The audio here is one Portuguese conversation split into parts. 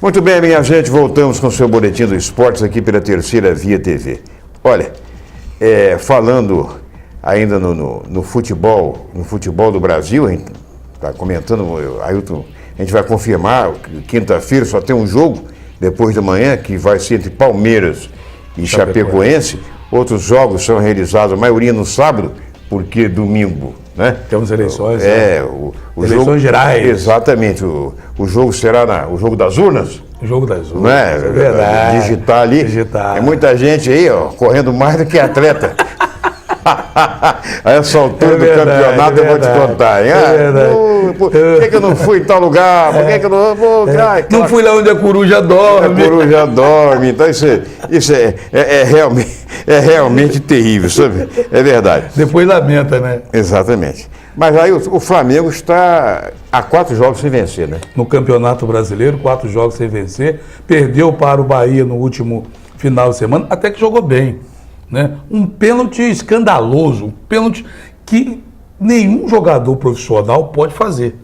Muito bem, minha gente, voltamos com o seu boletim do esportes aqui pela Terceira Via TV. Olha, falando ainda no futebol do Brasil, a gente está comentando, Ailton, a gente vai confirmar que quinta-feira só tem um jogo, depois de amanhã, que vai ser entre Palmeiras e Chapecoense. Outros jogos são realizados, a maioria no sábado, porque domingo, né? Temos eleições. O eleições jogo, gerais. Exatamente. O jogo será o jogo das urnas. O jogo das urnas. Não é? Verdade. Digitar ali. Digitar. Tem muita gente aí, ó, correndo mais do que atleta. A essa altura do campeonato eu vou te contar, hein? Por que eu não fui em tal lugar? Por que eu não vou? Não fui lá onde a coruja dorme. A coruja dorme. Então isso é realmente terrível, sabe? É verdade. Depois lamenta, né? Exatamente. Mas aí o Flamengo está a 4 jogos sem vencer, né? No Campeonato Brasileiro, 4 jogos sem vencer. Perdeu para o Bahia no último final de semana, até que jogou bem. Né? Um pênalti escandaloso, um pênalti que nenhum jogador profissional pode fazer.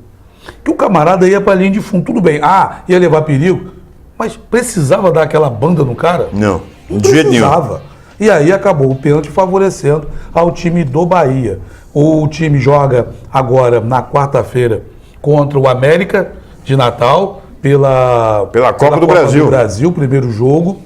Que o camarada ia para a linha de fundo, tudo bem. Ia levar perigo, mas precisava dar aquela banda no cara? Não, de jeito nenhum. E aí acabou o pênalti favorecendo ao time do Bahia. O time joga agora na quarta-feira contra o América de Natal pela Copa do Brasil, primeiro jogo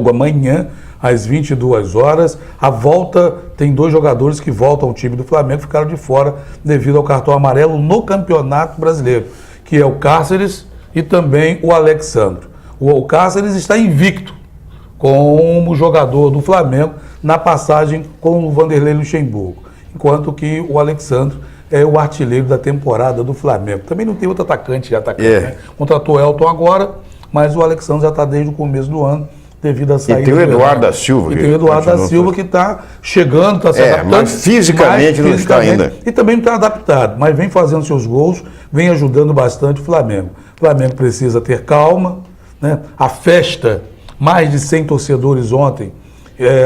amanhã às 22 horas. A volta, tem 2 jogadores que voltam ao time do Flamengo, ficaram de fora devido ao cartão amarelo no Campeonato Brasileiro, que é o Cáceres e também o Alexandro. O Cáceres está invicto como jogador do Flamengo na passagem com o Vanderlei Luxemburgo, enquanto que o Alexandro é o artilheiro da temporada do Flamengo. Também não tem outro atacante, né? Contratou o Elton agora, mas o Alexandro já está desde o começo do ano, devido à saída. E tem o Eduardo da Silva. E tem o Eduardo da Silva que está chegando, está se adaptando. Mas fisicamente não está ainda. E também não está adaptado, mas vem fazendo seus gols, vem ajudando bastante o Flamengo. O Flamengo precisa ter calma, né? A festa, mais de 100 torcedores ontem,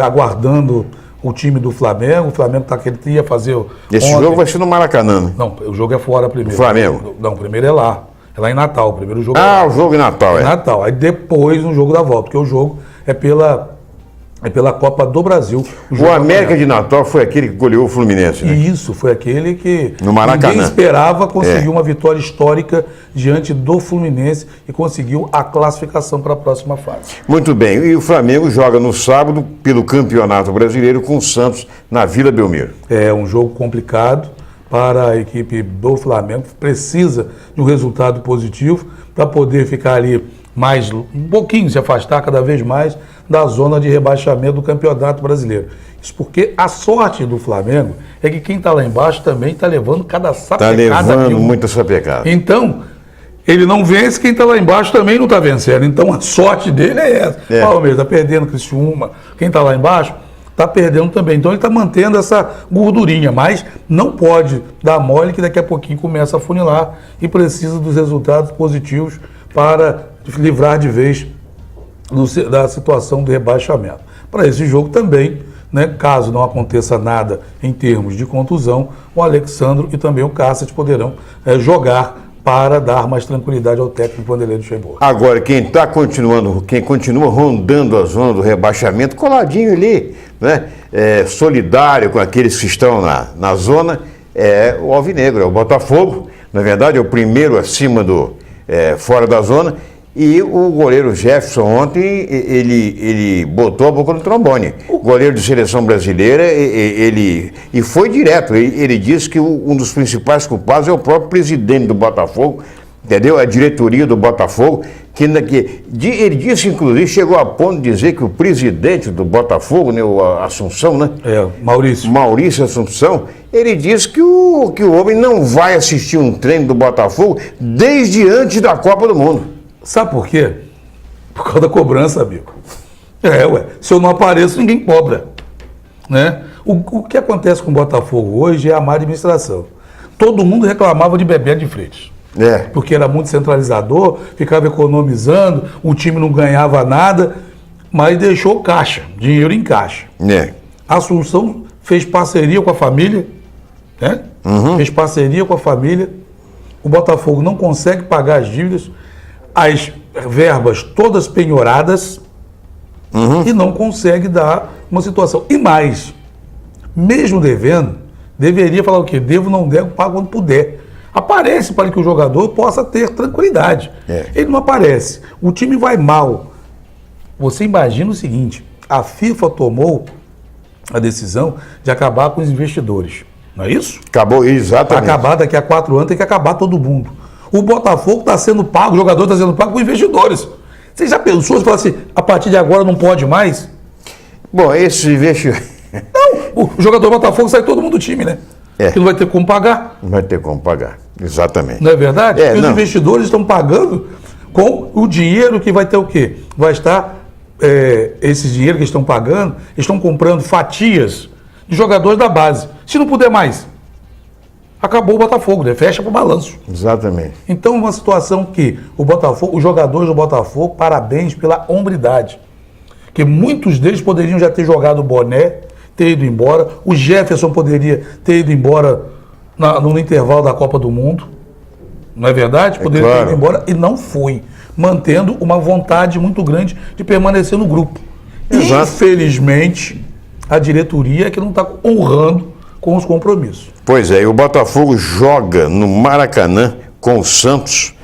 aguardando o time do Flamengo. O Flamengo está querendo ia fazer. Esse jogo vai ser no Maracanã, né? Não, o jogo é fora primeiro. O Flamengo? Não, o primeiro é lá. É lá em Natal, o primeiro jogo. O jogo em Natal, Natal. Aí depois o jogo da volta, porque o jogo é pela Copa do Brasil. O América de Natal foi aquele que goleou o Fluminense, né? Isso, foi aquele que no Maracanã. Ninguém esperava, conseguiu uma vitória histórica diante do Fluminense e conseguiu a classificação para a próxima fase. Muito bem. E o Flamengo joga no sábado pelo Campeonato Brasileiro com o Santos na Vila Belmiro. É um jogo complicado para a equipe do Flamengo, precisa de um resultado positivo para poder ficar ali um pouquinho, se afastar cada vez mais da zona de rebaixamento do Campeonato Brasileiro. Isso porque a sorte do Flamengo é que quem está lá embaixo também está levando cada sapecada. Está levando muita sapecada. Então, ele não vence, quem está lá embaixo também não está vencendo. Então, a sorte dele é essa. Palmeiras está perdendo, Criciúma, quem está lá embaixo está perdendo também. Então ele está mantendo essa gordurinha, mas não pode dar mole que daqui a pouquinho começa a funilar e precisa dos resultados positivos para livrar de vez da situação do rebaixamento. Para esse jogo também, né, caso não aconteça nada em termos de contusão, o Alexandro e também o Cáceres poderão jogar para dar mais tranquilidade ao técnico Vanderlei Luxemburgo. Agora, quem continua rondando a zona do rebaixamento, coladinho ali, né? Solidário com aqueles que estão na zona, é o Alvinegro, é o Botafogo. Na verdade, é o primeiro acima fora da zona. E o goleiro Jefferson ontem, ele botou a boca no trombone. O goleiro de seleção brasileira, e foi direto. Ele disse que um dos principais culpados é o próprio presidente do Botafogo, entendeu? A diretoria do Botafogo, ele disse, inclusive, chegou a ponto de dizer que o presidente do Botafogo, né, o Assunção, né? Maurício Assunção, ele disse que o homem não vai assistir um treino do Botafogo desde antes da Copa do Mundo. Sabe por quê? Por causa da cobrança, amigo. Se eu não apareço, ninguém cobra. Né? O que acontece com o Botafogo hoje é a má administração. Todo mundo reclamava de Bebeto de Freitas. Porque era muito centralizador, ficava economizando, o time não ganhava nada, mas deixou caixa, dinheiro em caixa. A Assunção fez parceria com a família, né? Fez parceria com a família. O Botafogo não consegue pagar as dívidas. as verbas todas penhoradas e não consegue dar uma situação. E mais, mesmo devendo, deveria falar o quê? Devo, não devo, pago quando puder. Aparece para que o jogador possa ter tranquilidade. Ele não aparece. O time vai mal. Você imagina o seguinte, a FIFA tomou a decisão de acabar com os investidores. Não é isso? Acabou, Para exatamente. acabar daqui a 4 anos tem que acabar todo mundo. O Botafogo está sendo pago, o jogador está sendo pago com investidores. Você já pensou, você fala assim, a partir de agora não pode mais? Bom, esse investimento Não, o jogador do Botafogo sai todo mundo do time, né? Que não vai ter como pagar, não vai ter como pagar. Exatamente. não é verdade? Porque os não. investidores estão pagando com o dinheiro que vai ter o quê? Vai estar, esse dinheiro que estão pagando, estão comprando fatias de jogadores da base. Se não puder mais, acabou o Botafogo, né? Fecha para o balanço. Exatamente. Então, uma situação que o Botafogo, os jogadores do Botafogo, parabéns pela hombridade. Que muitos deles poderiam já ter jogado o boné, ter ido embora. O Jefferson poderia ter ido embora no intervalo da Copa do Mundo. Não é verdade? Poderia ter ido embora e não foi. Mantendo uma vontade muito grande de permanecer no grupo. Exato. Infelizmente, a diretoria é que não está honrando com os compromissos. Pois é, e o Botafogo joga no Maracanã com o Santos.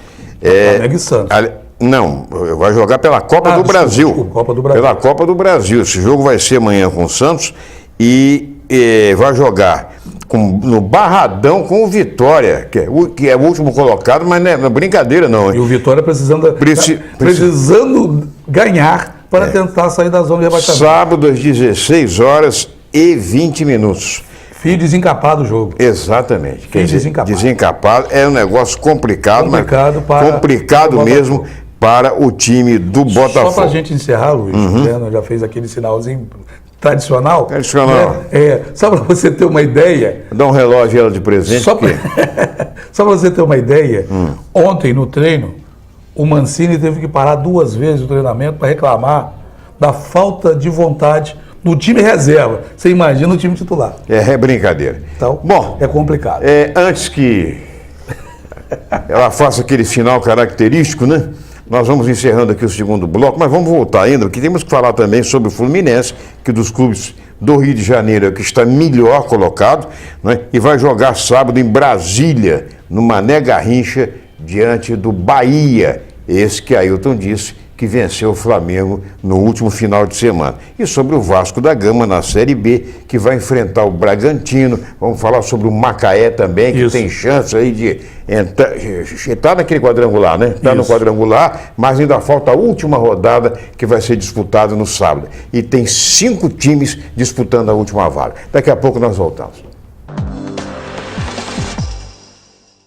Flamengo e Santos. Não, vai jogar pela Copa do Brasil. Desculpa, Copa do Brasil. Pela Copa do Brasil. Esse jogo vai ser amanhã com o Santos e vai jogar no Barradão com o Vitória, que é o último colocado, mas não é brincadeira não. E o Vitória precisando ganhar para tentar sair da zona de rebaixamento. Sábado às 16h20. Fio desencapado o jogo. Exatamente. Fio desencapado. Desencapado é um negócio complicado, complicado mesmo para o time do Botafogo. Só para a gente encerrar, Luiz, né, já fez aquele sinalzinho tradicional. Tradicional. Só para você ter uma ideia. Dá um relógio ela de presente. Só para você ter uma ideia, ontem no treino, o Mancini teve que parar 2 vezes o treinamento para reclamar da falta de vontade no time reserva. Você imagina o time titular. É brincadeira. Então, bom, é complicado. Antes que ela faça aquele sinal característico, né? Nós vamos encerrando aqui o segundo bloco, mas vamos voltar ainda, porque temos que falar também sobre o Fluminense, que dos clubes do Rio de Janeiro é o que está melhor colocado, né? E vai jogar sábado em Brasília, no Mané Garrincha, diante do Bahia. Esse que Ailton disse que venceu o Flamengo no último final de semana. E sobre o Vasco da Gama na Série B, que vai enfrentar o Bragantino. Vamos falar sobre o Macaé também, que tem chance aí de entrar naquele quadrangular, né? Está no quadrangular, mas ainda falta a última rodada que vai ser disputada no sábado. E tem 5 times disputando a última vaga. Daqui a pouco nós voltamos.